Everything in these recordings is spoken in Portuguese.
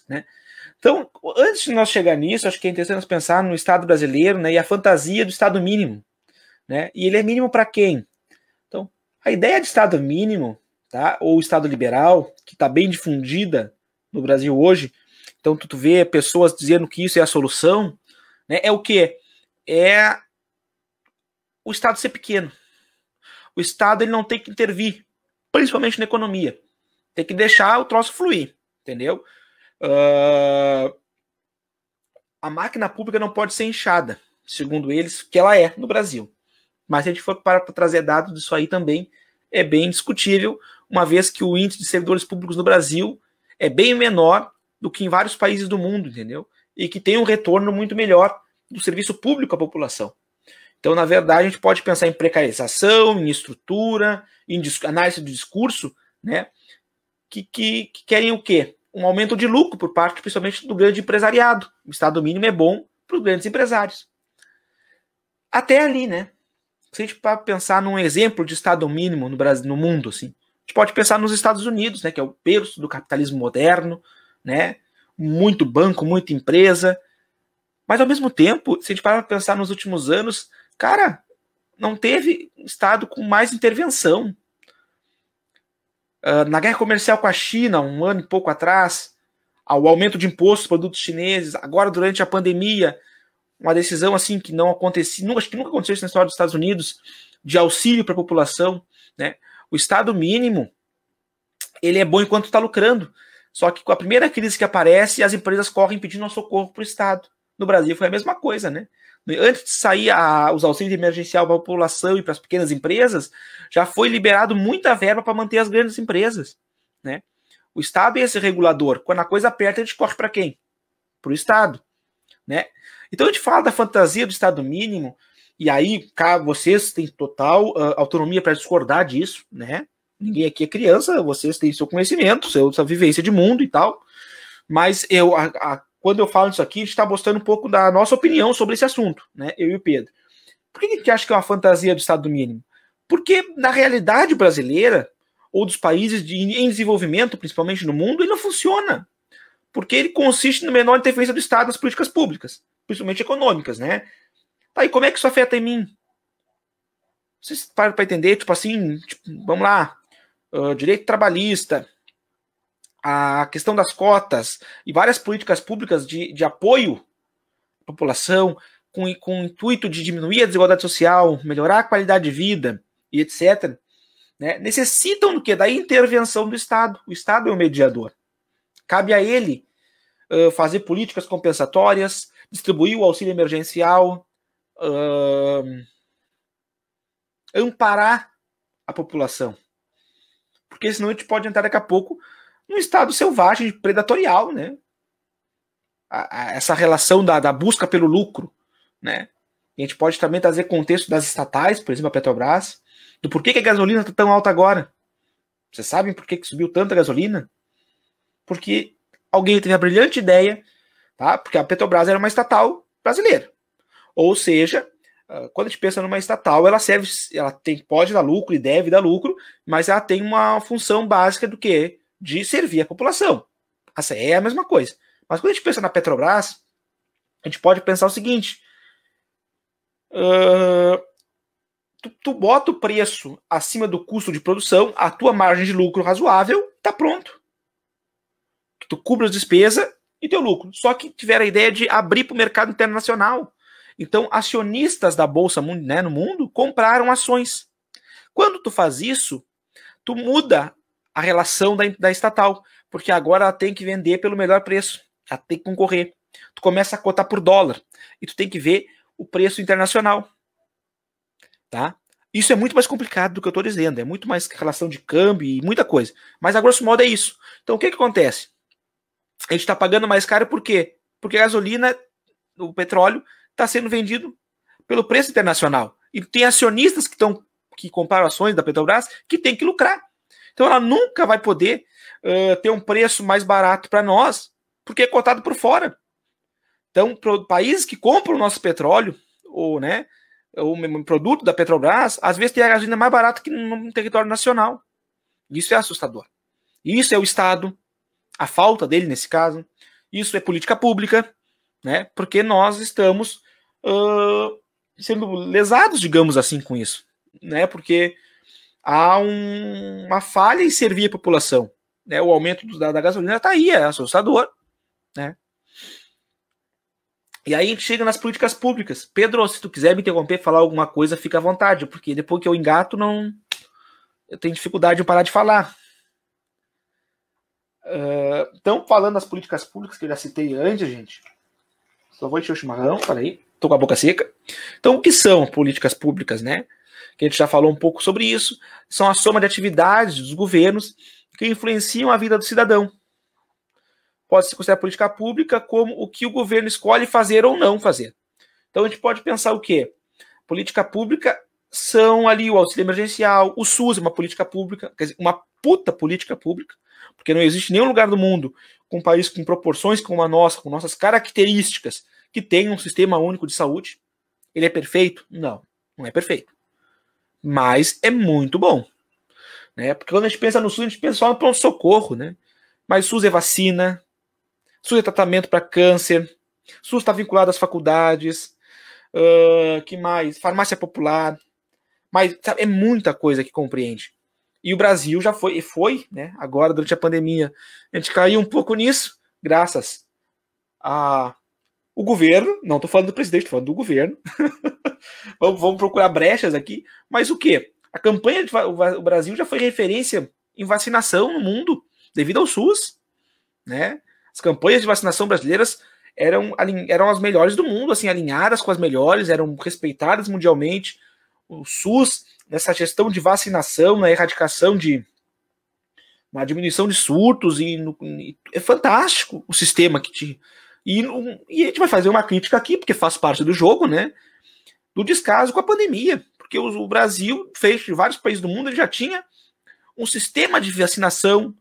Né? Então, antes de nós chegar nisso, acho que é interessante nós pensar no Estado brasileiro, né, e a fantasia do Estado mínimo. Né? E ele é mínimo para quem? Então, a ideia de Estado mínimo, tá, ou Estado liberal, que está bem difundida no Brasil hoje, então tu vê pessoas dizendo que isso é a solução, né, é o quê? É o Estado ser pequeno. O Estado ele não tem que intervir, principalmente na economia. Tem que deixar o troço fluir, entendeu? A máquina pública não pode ser inchada, segundo eles, que ela é no Brasil. Mas se a gente for para trazer dados disso aí também, é bem discutível, uma vez que o índice de servidores públicos no Brasil é bem menor do que em vários países do mundo, entendeu? E que tem um retorno muito melhor do serviço público à população. Então, na verdade, a gente pode pensar em precarização, em estrutura, em análise do discurso, né? Que querem o quê? Um aumento de lucro por parte, principalmente, do grande empresariado. O Estado mínimo é bom para os grandes empresários. Até ali, né? Se a gente pensar num exemplo de Estado mínimo no Brasil, no mundo, assim, a gente pode pensar nos Estados Unidos, né? Que é o berço do capitalismo moderno, né? Muito banco, muita empresa. Mas, ao mesmo tempo, se a gente parar para pensar nos últimos anos, cara, não teve Estado com mais intervenção. Na guerra comercial com a China, um ano e pouco atrás, o aumento de impostos aos produtos chineses, agora durante a pandemia, uma decisão assim que não acontecia, acho que nunca aconteceu isso na história dos Estados Unidos, de auxílio para a população, né? O Estado mínimo, ele é bom enquanto está lucrando, só que com a primeira crise que aparece, as empresas correm pedindo um socorro para o Estado. No Brasil foi a mesma coisa, né? Antes de sair os auxílios emergencial para a população e para as pequenas empresas, já foi liberado muita verba para manter as grandes empresas, né? O Estado é esse regulador. Quando a coisa aperta, a gente corre para quem? Para o Estado, né? Então a gente fala da fantasia do Estado mínimo, e aí vocês têm total autonomia para discordar disso, né? Ninguém aqui é criança, vocês têm seu conhecimento, sua vivência de mundo e tal, mas quando eu falo isso aqui, a gente está mostrando um pouco da nossa opinião sobre esse assunto, né? Eu e o Pedro. Por que a gente acha que é uma fantasia do Estado mínimo? Porque na realidade brasileira, ou dos países em desenvolvimento, principalmente no mundo, ele não funciona. Porque ele consiste na menor interferência do Estado nas políticas públicas, principalmente econômicas, né? Tá, e como é que isso afeta em mim? Vocês param para entender, tipo assim, vamos lá, direito trabalhista, a questão das cotas e várias políticas públicas de apoio à população, com o intuito de diminuir a desigualdade social, melhorar a qualidade de vida e etc., né, necessitam do quê? Da intervenção do Estado. O Estado é o mediador. Cabe a ele fazer políticas compensatórias, distribuir o auxílio emergencial, amparar a população. Porque senão a gente pode entrar daqui a pouco num estado selvagem, predatorial, né? Essa relação da busca pelo lucro, né? E a gente pode também trazer contexto das estatais, por exemplo, a Petrobras, do porquê que a gasolina está tão alta agora. Vocês sabem por que subiu tanto a gasolina? Porque alguém teve a brilhante ideia, tá? Porque a Petrobras era uma estatal brasileira. Ou seja, quando a gente pensa numa estatal, ela pode dar lucro e deve dar lucro, mas ela tem uma função básica do quê? De servir a população. A CE é a mesma coisa. Mas quando a gente pensa na Petrobras, a gente pode pensar o seguinte: tu bota o preço acima do custo de produção, a tua margem de lucro razoável, tá pronto. Tu cubra as despesas e teu lucro. Só que tiveram a ideia de abrir para o mercado internacional. Então, acionistas da Bolsa, né, no mundo compraram ações. Quando tu faz isso, tu muda a relação da estatal, porque agora ela tem que vender pelo melhor preço, ela tem que concorrer. Tu começa a cotar por dólar e tu tem que ver o preço internacional. Tá? Isso é muito mais complicado do que eu estou dizendo, é muito mais relação de câmbio e muita coisa. Mas a grosso modo é isso. Então o que acontece? A gente está pagando mais caro por quê? Porque a gasolina, o petróleo, está sendo vendido pelo preço internacional. E tem acionistas que compraram ações da Petrobras que tem que lucrar. Então ela nunca vai poder ter um preço mais barato para nós, porque é cotado por fora. Então, países que compram o nosso petróleo, ou, né, o produto da Petrobras, às vezes tem a gasolina mais barata que no território nacional. Isso é assustador. Isso é o Estado, a falta dele nesse caso. Isso é política pública, né? Porque nós estamos sendo lesados, digamos assim, com isso, né? Porque há uma falha em servir a população, né? O aumento da gasolina está aí, é assustador, né? E aí a gente chega nas políticas públicas. Pedro, se tu quiser me interromper, falar alguma coisa, fica à vontade, porque depois que eu engato, eu tenho dificuldade de parar de falar. Então, falando das políticas públicas que eu já citei antes, gente, só vou encher o chimarrão, peraí, tô com a boca seca. Então, o que são políticas públicas, né? Que a gente já falou um pouco sobre isso. São a soma de atividades dos governos que influenciam a vida do cidadão. Pode se considerar política pública como o que o governo escolhe fazer ou não fazer. Então, a gente pode pensar o quê? Política pública são ali o auxílio emergencial, o SUS é uma política pública, quer dizer, uma puta política pública, porque não existe nenhum lugar do mundo com um país com proporções como a nossa, com nossas características, que tem um sistema único de saúde. Ele é perfeito? Não, não é perfeito. Mas é muito bom, né? Porque quando a gente pensa no SUS, a gente pensa só no pronto-socorro, né? Mas SUS é vacina, SUS é tratamento para câncer, SUS está vinculado às faculdades, que mais? Farmácia popular, mas sabe, é muita coisa que compreende. E o Brasil já foi, né? Agora, durante a pandemia, a gente caiu um pouco nisso, graças ao governo. Não estou falando do presidente, estou falando do governo. vamos procurar brechas aqui. Mas o quê? A campanha o Brasil já foi referência em vacinação no mundo, devido ao SUS, né? As campanhas de vacinação brasileiras eram as melhores do mundo, assim, alinhadas com as melhores, eram respeitadas mundialmente. O SUS, nessa gestão de vacinação, na erradicação na diminuição de surtos, é fantástico o sistema e a gente vai fazer uma crítica aqui, porque faz parte do jogo, né? Do descaso com a pandemia, porque o Brasil, de vários países do mundo, ele já tinha um sistema de vacinação,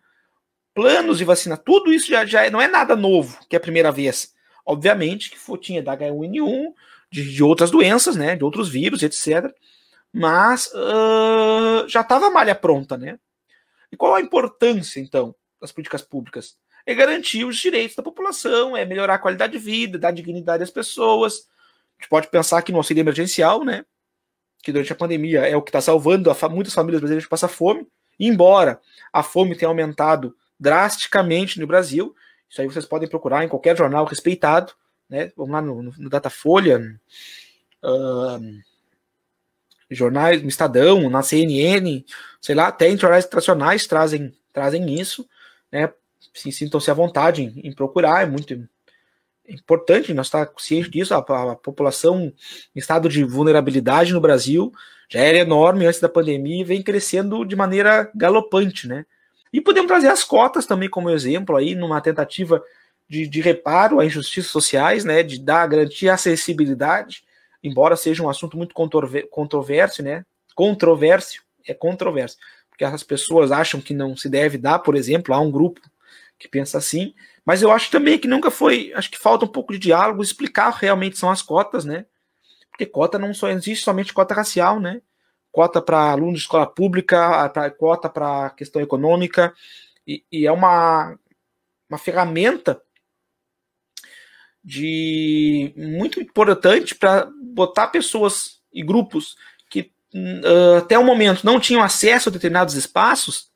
planos de vacina, tudo isso já não é nada novo, que é a primeira vez. Obviamente que tinha da H1N1, de outras doenças, né? De outros vírus, etc. Mas já estava a malha pronta, né? E qual a importância, então, das políticas públicas? É garantir os direitos da população, é melhorar a qualidade de vida, dar dignidade às pessoas. A gente pode pensar aqui no auxílio emergencial, né? Que durante a pandemia é o que está salvando muitas famílias brasileiras de passar fome. E embora a fome tenha aumentado drasticamente no Brasil, isso aí vocês podem procurar em qualquer jornal respeitado, né? Vamos lá no Datafolha, jornais, no Estadão, na CNN, sei lá, até em jornais tradicionais trazem isso, né? Sintam-se à vontade em procurar, é muito importante nós estar cientes disso. A população em estado de vulnerabilidade no Brasil já era enorme antes da pandemia e vem crescendo de maneira galopante, né? E podemos trazer as cotas também como exemplo aí, numa tentativa de reparo a injustiças sociais, né? De garantir acessibilidade, embora seja um assunto muito controverso, né? Controverso, porque as pessoas acham que não se deve dar, por exemplo, há um grupo que pensa assim, mas eu acho também que nunca foi, acho que falta um pouco de diálogo, explicar realmente são as cotas, né? Porque cota não só existe somente cota racial, né? Cota para alunos de escola pública, cota para questão econômica, e é uma ferramenta muito importante para botar pessoas e grupos que até o momento não tinham acesso a determinados espaços,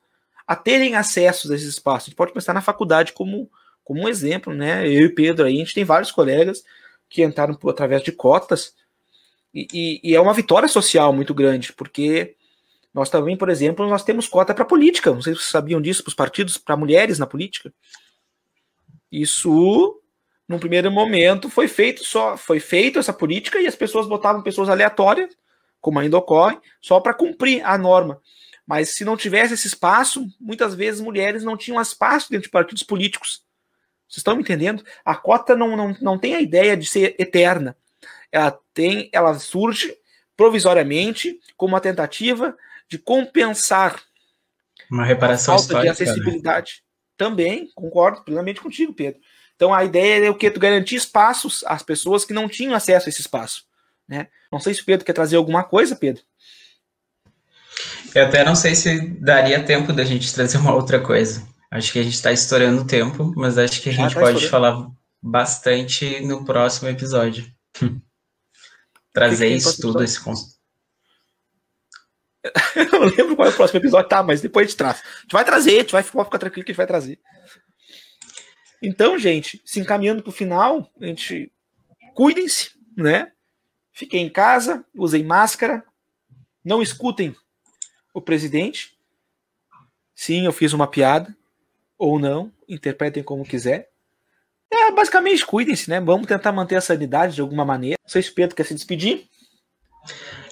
a terem acesso a esses espaços. A gente pode pensar na faculdade como um exemplo, né? Eu e Pedro aí, a gente tem vários colegas que entraram através de cotas, e é uma vitória social muito grande, porque nós também, por exemplo, nós temos cota para política. Não sei se vocês sabiam disso, para os partidos, para mulheres na política. Isso, num primeiro momento, foi feito essa política e as pessoas botavam pessoas aleatórias, como ainda ocorre, só para cumprir a norma. Mas se não tivesse esse espaço, muitas vezes mulheres não tinham espaço dentro de partidos políticos. Vocês estão me entendendo? A cota não tem a ideia de ser eterna. Ela surge provisoriamente como uma tentativa de compensar uma reparação a falta histórica, de acessibilidade. Né? Também, concordo plenamente contigo, Pedro. Então a ideia é o quê? Tu garantir espaços às pessoas que não tinham acesso a esse espaço. né? Não sei se o Pedro quer trazer alguma coisa, Pedro. Eu até não sei se daria tempo da gente trazer uma outra coisa. Acho que a gente está estourando o tempo, mas acho que a gente pode falar bastante no próximo episódio. Trazer isso tudo, esse eu não lembro qual é o próximo episódio, tá, mas depois a gente traz. A gente vai trazer, a gente vai ficar tranquilo que a gente vai trazer. Então, gente, se encaminhando para o final, a gente cuidem-se, né? Fiquem em casa, usem máscara, não escutem o presidente. Sim, eu fiz uma piada, ou não, interpretem como quiser. Basicamente, cuidem-se, né? Vamos tentar manter a sanidade de alguma maneira. Não sei se o Pedro quer se despedir.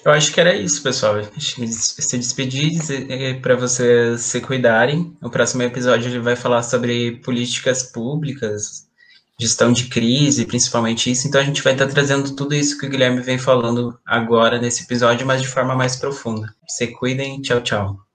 Eu acho que era isso, pessoal. Se despedir para vocês se cuidarem. O próximo episódio ele vai falar sobre políticas públicas, gestão de crise, principalmente isso. Então a gente vai estar trazendo tudo isso que o Guilherme vem falando agora nesse episódio, mas de forma mais profunda. Se cuidem. Tchau, tchau.